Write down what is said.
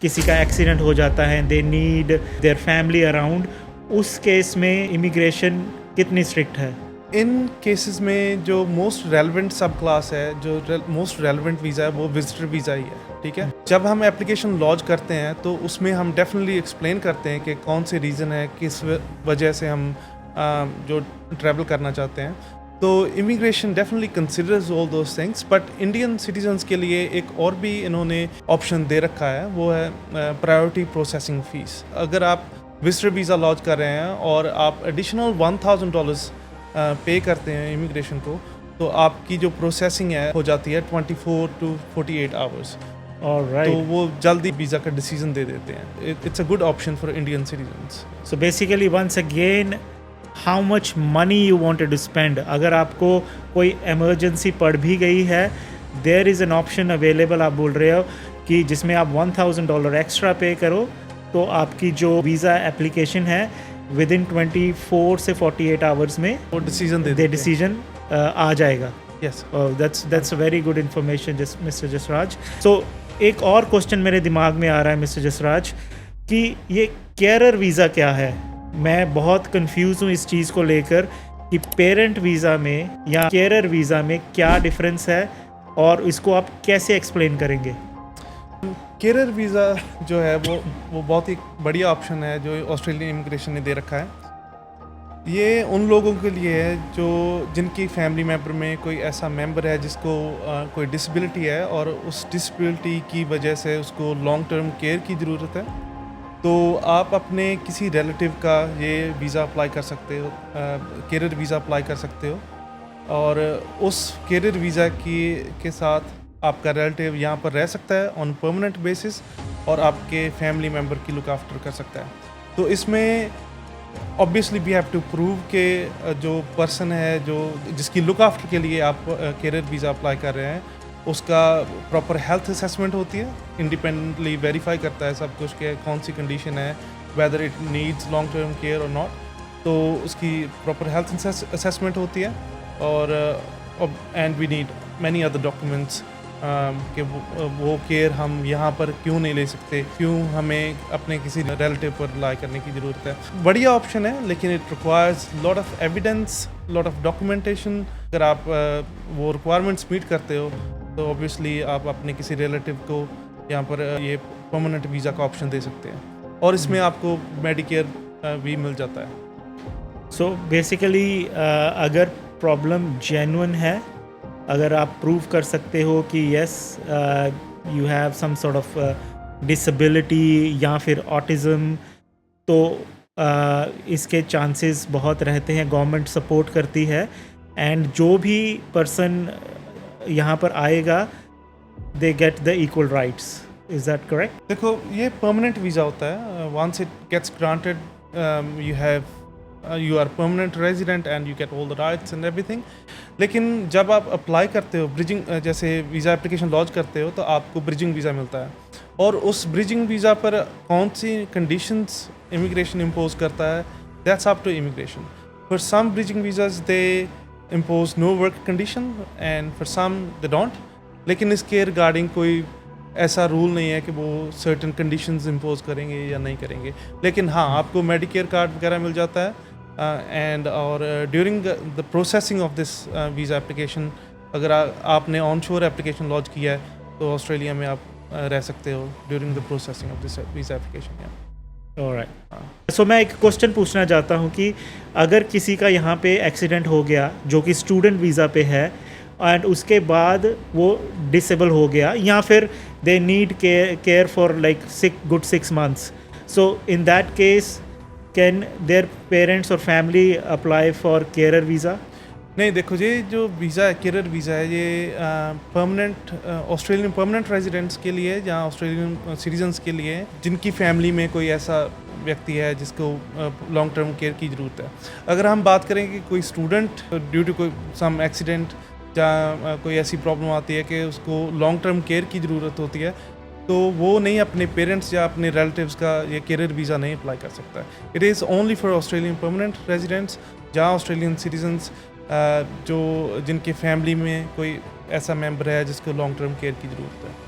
किसी का एक्सीडेंट हो जाता है, they need their family around, उस केस में इमिग्रेशन कितनी स्ट्रिक्ट है? इन केसेस में जो मोस्ट रेलेवेंट सब क्लास है, जो मोस्ट रेलेवेंट वीज़ा है, वो विजिटर वीज़ा ही है, ठीक है। जब हम एप्लीकेशन लॉन्च करते हैं तो उसमें हम डेफिनेटली एक्सप्लेन करते हैं कि कौन से रीज़न है, किस वजह से हम जो ट्रैवल करना चाहते हैं। तो immigration definitely considers all those things, but Indian citizens के लिए एक और भी इन्होंने ऑप्शन दे रखा है, वो है प्रायोरिटी प्रोसेसिंग फ़ीस। अगर आप विजिटर वीज़ा लॉन्च कर रहे हैं और आप एडिशनल $1000 पे करते हैं इमिग्रेशन को, तो आपकी जो प्रोसेसिंग है हो जाती है 24 to 48 आवर्स। ऑलराइट। तो वो जल्दी वीज़ा का डिसीजन दे देते हैं। It's a good option for Indian citizens. So basically once again, how much money you wanted to spend? अगर आपको कोई इमरजेंसी पड़ भी गई है, there is an option available, आप बोल रहे हो कि जिसमें आप $1000 एक्स्ट्रा पे करो तो आपकी जो वीज़ा एप्लीकेशन है विद इन 24 से 48 आवर्स में वो डिसीजन दे डिसीजन आ जाएगा। Yes. That's a very good information mister Jasraj. So एक और क्वेश्चन मेरे दिमाग में आ रहा है मिस्टर जसराज कि ये केयरर वीज़ा क्या है? मैं बहुत कंफ्यूज हूँ इस चीज़ को लेकर कि पेरेंट वीज़ा में या केयरर वीज़ा में क्या डिफरेंस है और इसको आप कैसे एक्सप्लेन करेंगे? केयरर वीज़ा जो है वो बहुत ही बढ़िया ऑप्शन है जो ऑस्ट्रेलियन इमिग्रेशन ने दे रखा है। ये उन लोगों के लिए है जो जिनकी फैमिली मेम्बर में कोई ऐसा मेम्बर है जिसको कोई डिसेबिलिटी है और उस डिसेबिलिटी की वजह से उसको लॉन्ग टर्म केयर की ज़रूरत है। तो आप अपने किसी रिलेटिव का ये वीज़ा अप्लाई कर सकते हो, केयरर वीज़ा अप्लाई कर सकते हो, और उस केयरर वीज़ा के साथ आपका रिलेटिव यहाँ पर रह सकता है ऑन परमानेंट बेसिस और आपके फैमिली मेम्बर की लुक आफ्टर कर सकता है। तो इसमें obviously we have to prove के जो पर्सन है जो जिसकी लुक आफ्टर के लिए आप केयरर वीज़ा अप्लाई कर रहे हैं, उसका प्रॉपर हेल्थ असेसमेंट होती है, इंडिपेंडेंटली वेरीफाई करता है सब कुछ के कौन सी कंडीशन है, whether it needs long term care और नॉट। तो उसकी प्रॉपर हेल्थ असेसमेंट होती है और and we need many other documents कि वो केयर हम यहाँ पर क्यों नहीं ले सकते, क्यों हमें अपने किसी रिलेटिव पर रिलाई करने की ज़रूरत है। बढ़िया ऑप्शन है, लेकिन it requires lot of evidence, lot of documentation. अगर आप वो रिक्वायरमेंट्स मीट करते हो तो ऑब्वियसली आप अपने किसी रिलेटिव को यहाँ पर ये परमानेंट वीज़ा का ऑप्शन दे सकते हैं और इसमें आपको मेडिकेयर भी मिल जाता है। सो बेसिकली अगर प्रॉब्लम जेन्युइन है, अगर आप प्रूव कर सकते हो कि yes you have some sort of disability या फिर ऑटिज़म, तो इसके चांसेस बहुत रहते हैं, गवर्नमेंट सपोर्ट करती है एंड जो भी पर्सन यहाँ पर आएगा they get the equal rights. Is that correct? देखो, ये परमानेंट वीज़ा होता है। Once it gets granted you are permanent resident and you get all the rights and everything. लेकिन जब आप अप्लाई करते हो ब्रिजिंग, जैसे वीज़ा एप्लीकेशन लॉन्च करते हो, तो आपको ब्रिजिंग वीज़ा मिलता है और उस ब्रिजिंग वीज़ा पर कौन सी कंडीशंस इमिग्रेशन इम्पोज करता है, that's up to immigration. For some bridging visas they impose no work condition and for some they don't. लेकिन इसके रिगार्डिंग कोई ऐसा रूल नहीं है कि वो सर्टेन कंडीशंस इम्पोज करेंगे या नहीं करेंगे। लेकिन हाँ, आपको मेडिकेयर कार्ड वगैरह मिल जाता है एंड और during the processing of this visa application, अगर आपने ऑन शोर एप्लीकेशन लॉन्च किया है तो ऑस्ट्रेलिया में आप रह सकते हो during the processing of this visa application. Alright. So मैं एक क्वेश्चन पूछना चाहता हूँ कि अगर किसी का यहाँ पे एक्सीडेंट हो गया जो कि स्टूडेंट वीज़ा पे है एंड उसके बाद वो डिसेबल हो गया या फिर they need care for like 6 months, so in that case can their parents और family apply for carer visa? नहीं, देखो, ये जो वीज़ा है, केयरर वीज़ा है, ये परमानेंट ऑस्ट्रेलियन परमानेंट रेजिडेंट्स के लिए या ऑस्ट्रेलियन सिटीजन्स के लिए जिनकी फैमिली में कोई ऐसा व्यक्ति है जिसको लॉन्ग टर्म केयर की ज़रूरत है। अगर हम बात करें कि कोई स्टूडेंट ड्यू टू कोई सम एक्सीडेंट या कोई ऐसी प्रॉब्लम आती है कि उसको लॉन्ग टर्म केयर की ज़रूरत होती है, तो वो नहीं अपने पेरेंट्स या अपने रिलेटिव्स का ये केयरर वीज़ा नहीं अप्लाई कर सकता है। It is only for Australian permanent residents या ऑस्ट्रेलियन सिटीजन्स जो जिनके फैमिली में कोई ऐसा मेंबर है जिसको लॉन्ग टर्म केयर की ज़रूरत है।